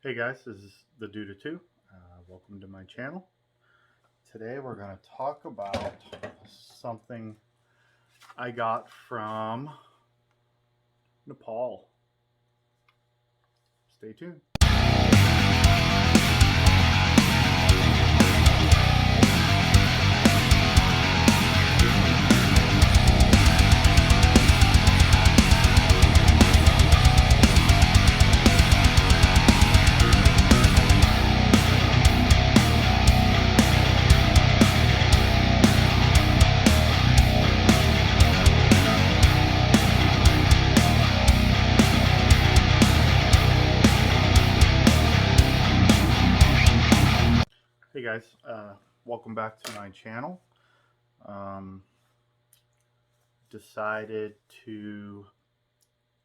Hey guys, this is the Duda 2. Welcome to my channel. Today we're going to talk about something I got from Nepal. Stay tuned. Hey guys, welcome back to my channel. Um, Decided to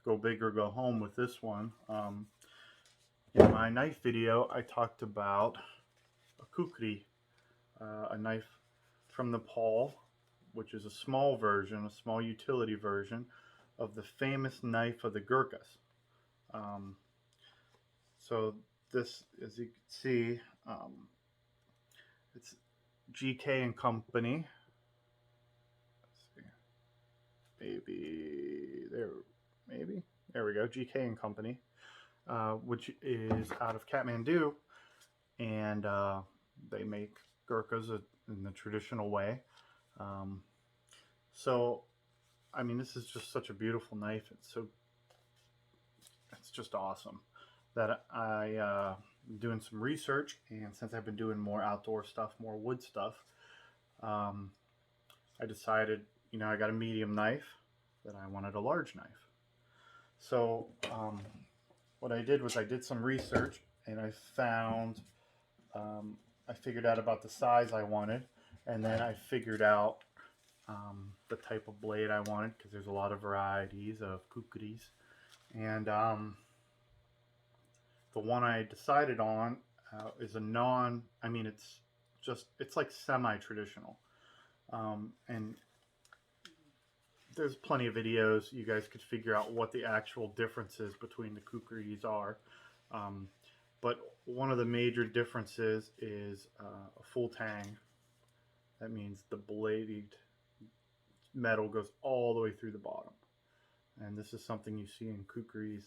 go big or go home with this one. In my knife video, I talked about a Kukri, a knife from Nepal, which is a small version, a small utility version of the famous knife of the Gurkhas. Um, so this, as you can see, it's GK and Company. Let's see, maybe there we go. GK and Company, which is out of Kathmandu, and they make Gurkhas in the traditional way. Um, so, I mean, this is just such a beautiful knife. It's just awesome that doing some research, and since I've been doing more outdoor stuff, more wood stuff, um, I decided, I got a medium knife, that I wanted a large knife. So what I did was I did some research, and I figured out about the size I wanted, and then I figured out the type of blade I wanted, because there's a lot of varieties of kukris. And the one I decided on is a it's like semi-traditional. And there's plenty of videos. You guys could figure out what the actual differences between the kukris are. But one of the major differences is a full tang. That means the bladed metal goes all the way through the bottom. And this is something you see in kukris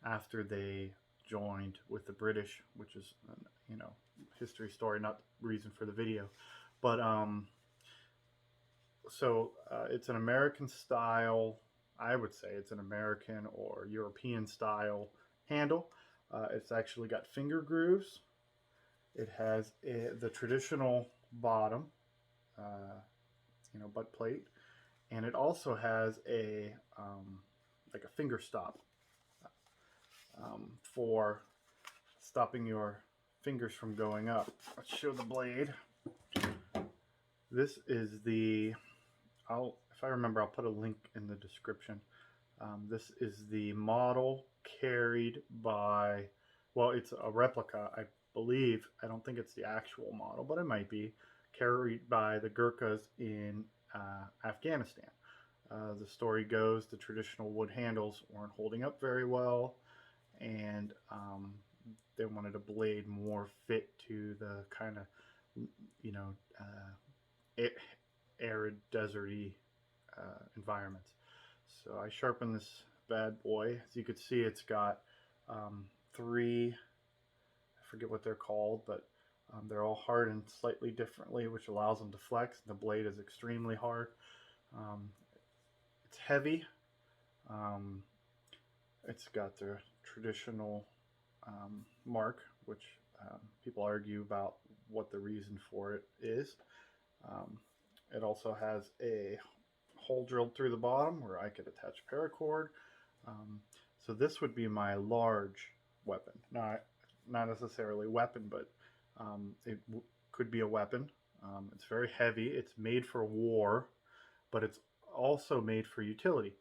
after they joined with the British, which is, history story, not reason for the video. But it's an American style. I would say it's an American or European style handle. It's actually got finger grooves. It has the traditional bottom, butt plate, and it also has a like a finger stop for stopping your fingers from going up. Let's show the blade. This is if I remember, I'll put a link in the description. This is the model carried by, well, it's a replica, I believe. I don't think it's the actual model, but it might be carried by the Gurkhas in Afghanistan. The story goes the traditional wood handles weren't holding up very well, and they wanted a blade more fit to the kind of, you know, arid, deserty environments. So I sharpened this bad boy. As you can see, it's got three, I forget what they're called, but they're all hardened slightly differently, which allows them to flex. The blade is extremely hard. It's heavy. It's got the traditional mark, which people argue about what the reason for it is. It also has a hole drilled through the bottom where I could attach paracord. So this would be my large weapon. Not necessarily weapon, but it could be a weapon. It's very heavy. It's made for war, but it's also made for utility.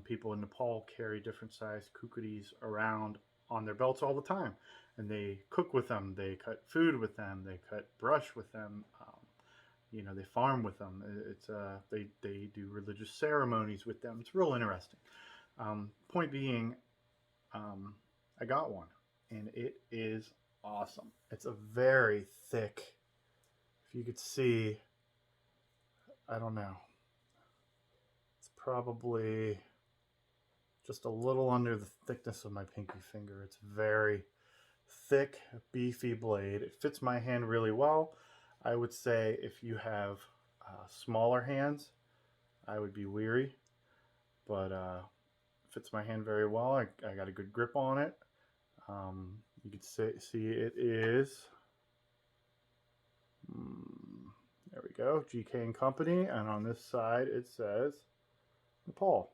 People in Nepal carry different sized kukris around on their belts all the time, and they cook with them. They cut food with them. They cut brush with them. They farm with them. They do religious ceremonies with them. It's real interesting. Point being, I got one. and it is awesome. It's a very thick, if you could see, I don't know, it's probably just a little under the thickness of my pinky finger. It's very thick, beefy blade. It fits my hand really well. I would say if you have smaller hands, I would be weary, but fits my hand very well. I got a good grip on it. You can see it is, there we go, GK and Company, and on this side it says Nepal,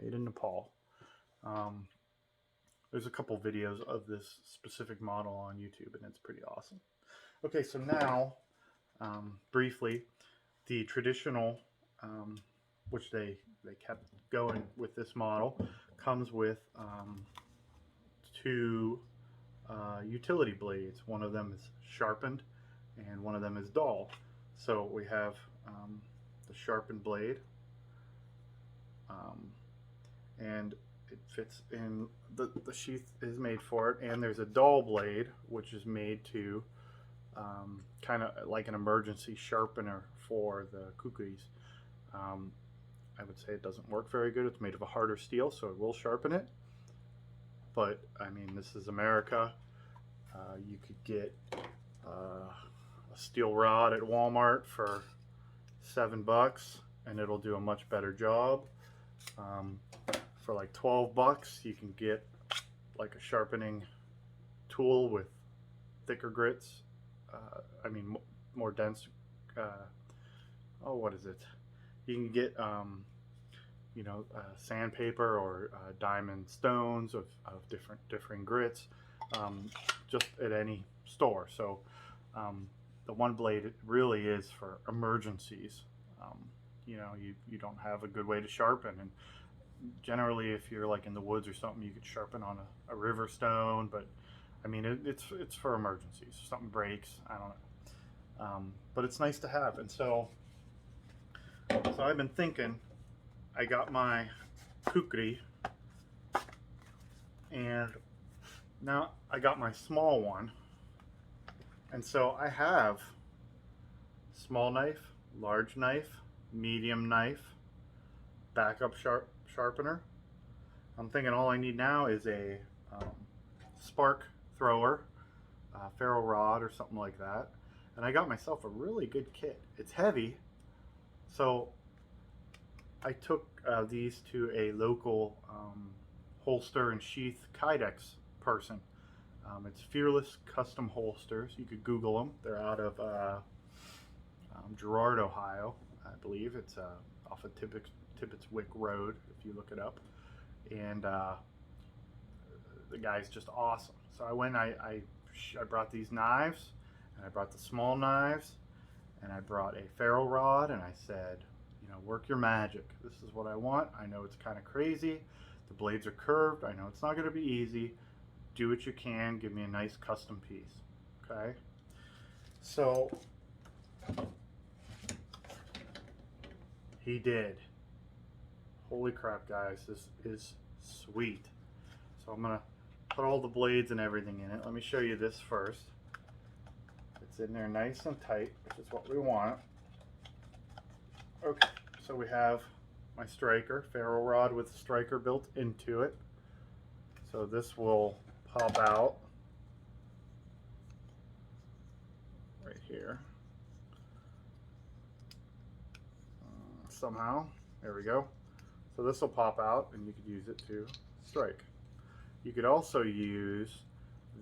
made in Nepal. There's a couple videos of this specific model on YouTube, and it's pretty awesome. Okay, so now, briefly, the traditional, which they kept going with this model, comes with two utility blades. One of them is sharpened, and one of them is dull. So we have the sharpened blade, and it fits in, the sheath is made for it, and there's a dull blade which is made to kind of like an emergency sharpener for the Kukris. I would say it doesn't work very good. It's made of a harder steel, so it will sharpen it, but I mean, this is America. You could get a steel rod at Walmart for $7 and it'll do a much better job. For like $12 you can get like a sharpening tool with thicker grits, I mean more dense, oh, what is it, you can get you know, sandpaper or diamond stones of differing grits, just at any store. So the one blade, it really is for emergencies. You know, you don't have a good way to sharpen, and generally if you're like in the woods or something, you could sharpen on a river stone, but I mean it's for emergencies. Something breaks, I don't know, but it's nice to have. And so I've been thinking, I got my Kukri, and now I got my small one, and so I have small knife, large knife, medium knife, backup sharpener. I'm thinking all I need now is a spark thrower, ferro rod or something like that, and I got myself a really good kit. It's heavy, so I took these to a local holster and sheath kydex person. It's Fearless Custom Holsters. You could Google them. They're out of Girard, Ohio, I believe. It's off of Tibbetts Wick Road, if you look it up. And the guy's just awesome. So I went, I brought these knives, and I brought the small knives, and I brought a ferro rod, and I said, you know, work your magic. This is what I want. I know it's kind of crazy. The blades are curved. I know it's not going to be easy. Do what you can. Give me a nice custom piece. Okay? So he did. Holy crap, guys. This is sweet. So I'm going to put all the blades and everything in it. Let me show you this first. It's in there nice and tight, which is what we want. Okay, so we have my striker, ferro rod with a striker built into it. So this will pop out right here somehow. There we go. So this will pop out, and you could use it to strike. You could also use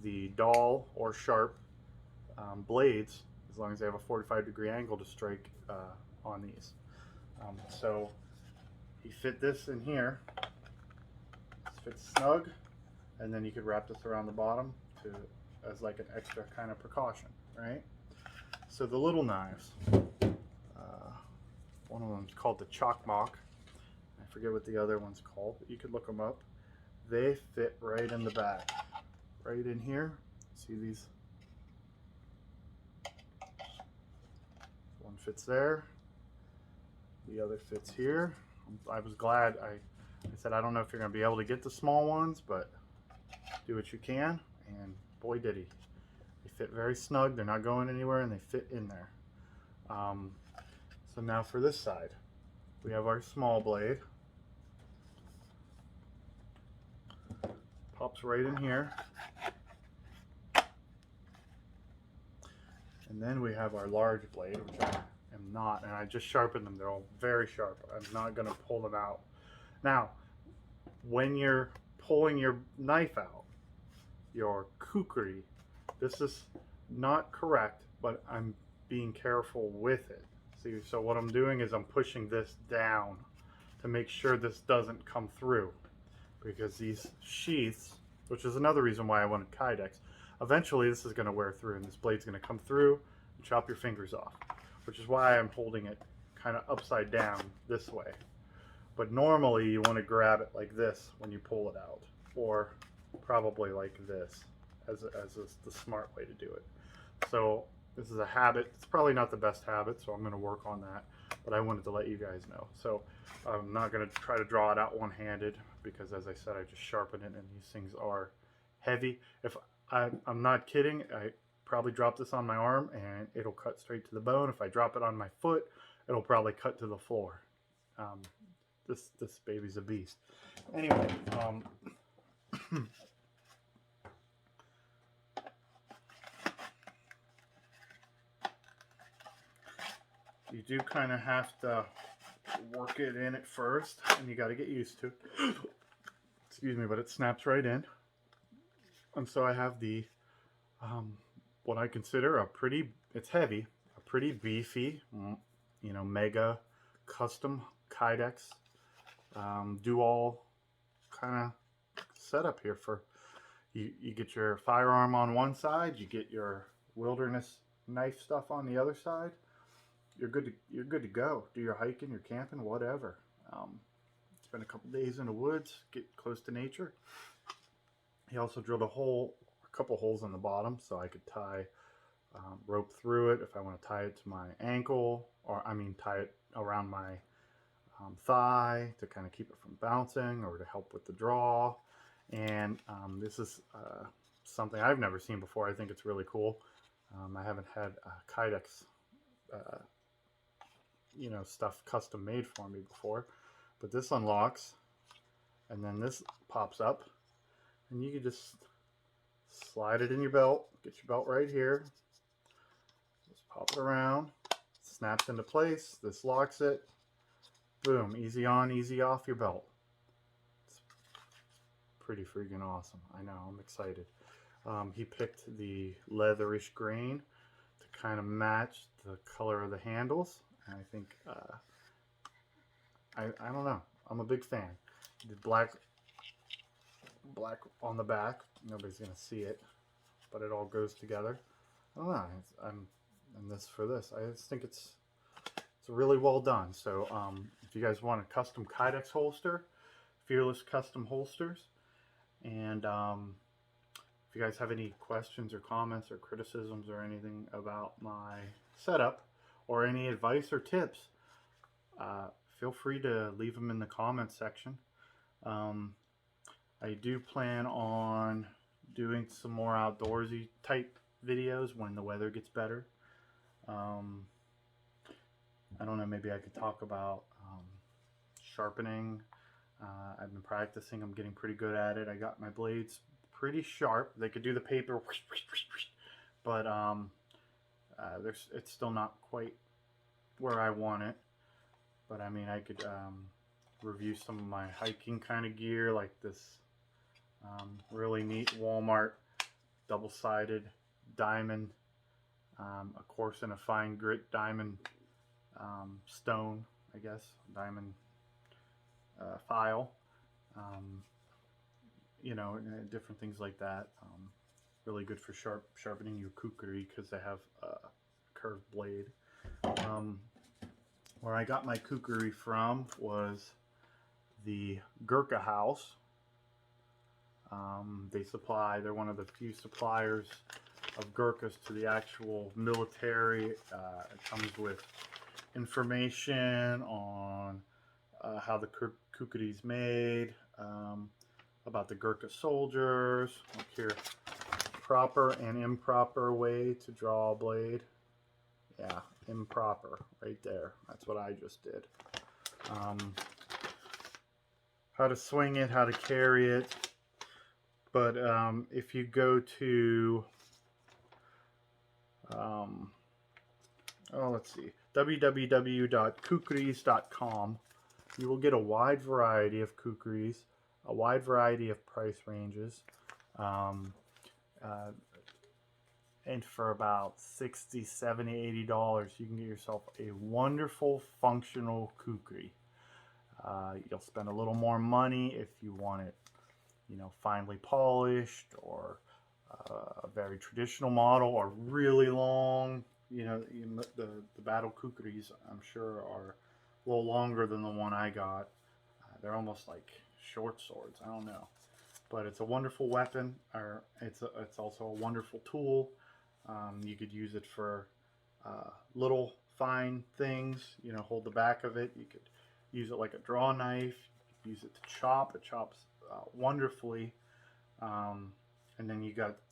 the dull or sharp blades, as long as they have a 45-degree angle to strike on these. So he fit this in here. This fits snug, and then you could wrap this around the bottom as like an extra kind of precaution, right? So the little knives, one of them is called the Chokmok. I forget what the other one's called, but you could look them up. They fit right in the back, right in here. See these? One fits there. The other fits here. I was glad. I said, I don't know if you're going to be able to get the small ones, but do what you can. and boy did he. They fit very snug, they're not going anywhere, and they fit in there. So now for this side, we have our small blade. Pops right in here. And then we have our large blade, which I am not, and I just sharpened them. They're all very sharp. I'm not going to pull them out. Now, when you're pulling your knife out, your kukri, this is not correct, but I'm being careful with it. See, so what I'm doing is I'm pushing this down to make sure this doesn't come through, because these sheaths, which is another reason why I wanted kydex, eventually this is going to wear through and this blade's going to come through and chop your fingers off, which is why I'm holding it kind of upside down this way. But normally you want to grab it like this when you pull it out, or probably like this as the smart way to do it. So this is a habit. It's probably not the best habit, so I'm going to work on that, but I wanted to let you guys know. So I'm not going to try to draw it out one-handed, because as I said, I just sharpen it, and these things are heavy. If I'm not kidding, I probably drop this on my arm and it'll cut straight to the bone. If I drop it on my foot, it'll probably cut to the floor. This baby's a beast. Anyway, you do kind of have to work it in at first, and you got to get used to it. Excuse me, but it snaps right in. And so I have the what I consider a pretty, it's heavy, a pretty beefy, you know, mega custom kydex dual kind of setup here. For you get your firearm on one side, you get your wilderness knife stuff on the other side. You're good to go. Do your hiking, your camping, whatever. Spend a couple days in the woods, get close to nature. He also drilled a couple holes in the bottom, so I could tie rope through it if I want to tie it to my ankle, or I mean tie it around my thigh to kind of keep it from bouncing, or to help with the draw. And this is something I've never seen before. I think it's really cool. I haven't had kydex you know, stuff custom made for me before, but this unlocks, and then this pops up, and you can just slide it in your belt. Get your belt right here, just pop it around, snaps into place. This locks it. Boom, easy on, easy off your belt. It's pretty freaking awesome. I know, I'm excited. He picked the leatherish grain to kind of match the color of the handles. And I think, I don't know, I'm a big fan. The black on the back, nobody's going to see it, but it all goes together. I don't know, and this for this, I just think it's really well done. So if you guys want a custom kydex holster, Fearless Custom Holsters, and if you guys have any questions or comments or criticisms or anything about my setup, or any advice or tips, feel free to leave them in the comments section. I do plan on doing some more outdoorsy type videos when the weather gets better. I don't know, maybe I could talk about sharpening. I've been practicing. I'm getting pretty good at it. I got my blades pretty sharp. They could do the paper, but it's still not quite where I want it. But I mean, I could review some of my hiking kind of gear, like this really neat Walmart double-sided diamond, a coarse and a fine grit diamond stone, I guess, diamond file, you know, different things like that. Really good for sharpening your kukri, because they have a curved blade. Where I got my kukri from was the Gurkha House. They're one of the few suppliers of Gurkhas to the actual military. It comes with information on how the kukri is made, about the Gurkha soldiers. Look here, proper and improper way to draw a blade. Yeah, improper right there. That's what I just did. How to swing it, how to carry it. But if you go to, let's see, www.kukris.com, you will get a wide variety of kukris, a wide variety of price ranges. And for about $60, $70, $80, you can get yourself a wonderful functional kukri. You'll spend a little more money if you want it, finely polished, or a very traditional model, or really long. The battle kukris, I'm sure, are a little longer than the one I got. They're almost like short swords. I don't know, but it's a wonderful weapon, or it's also a wonderful tool. You could use it for little fine things. Hold the back of it. You could use it like a draw knife. You could use it to chop. It chops wonderfully. And then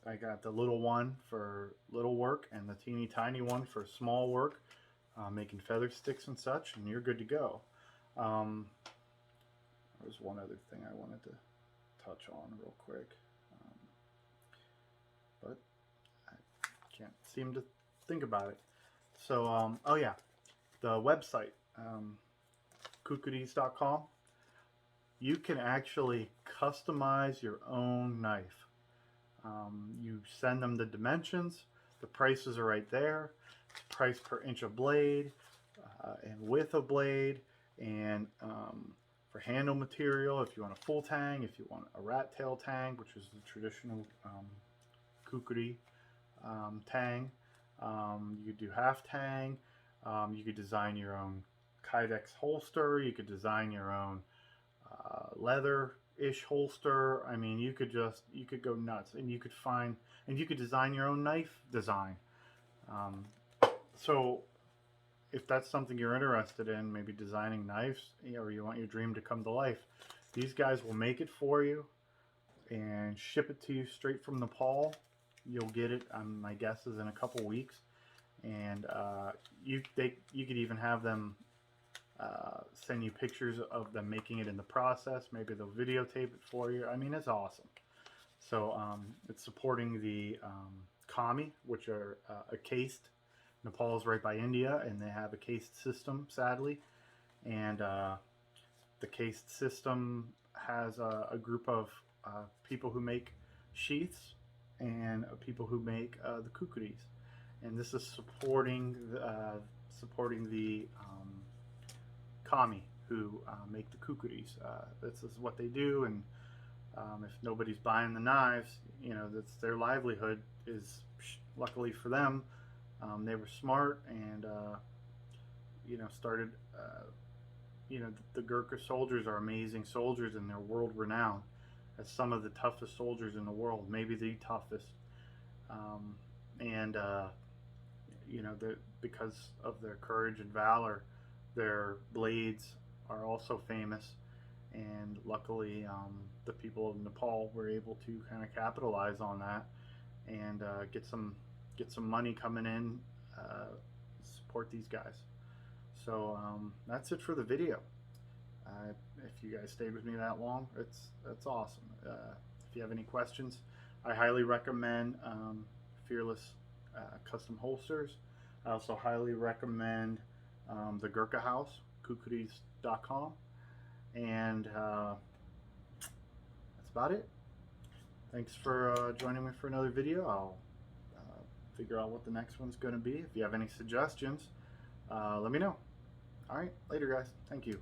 I got the little one for little work, and the teeny tiny one for small work, making feather sticks and such, and you're good to go. There's one other thing I wanted to touch on real quick, but I can't seem to think about it. So, oh yeah, the website, kukris.com. You can actually customize your own knife. You send them the dimensions, the prices are right there, price per inch of blade, and width of blade, and for handle material, if you want a full tang, if you want a rat tail tang, which is the traditional kukri tang, you could do half tang, you could design your own kydex holster, you could design your own leather-ish holster. I mean, you could go nuts, and you could design your own knife design. So if that's something you're interested in, maybe designing knives, or you want your dream to come to life, these guys will make it for you and ship it to you straight from Nepal. You'll get it, my guess is, in a couple weeks, and you could even have them send you pictures of them making it in the process. Maybe they'll videotape it for you. I mean, it's awesome. So it's supporting the kami, which are a cased. Nepal is right by India, and they have a cased system, sadly. And the cased system has a group of people who make sheaths, and people who make the kukris. And this is supporting the kami who make the kukris. This is what they do, and if nobody's buying the knives, that's their livelihood. Is luckily for them, they were smart, and started. The Gurkha soldiers are amazing soldiers, and they're world renowned as some of the toughest soldiers in the world, maybe the toughest. Because of their courage and valor, their blades are also famous, and luckily the people of Nepal were able to kind of capitalize on that and get some money coming in, support these guys. So that's it for the video. If you guys stayed with me that long, that's awesome. If you have any questions, I highly recommend Fearless Custom Holsters. I also highly recommend the Gurkha House, kukris.com, and that's about it. Thanks for joining me for another video. I'll figure out what the next one's going to be. If you have any suggestions, let me know. All right, later guys. Thank you.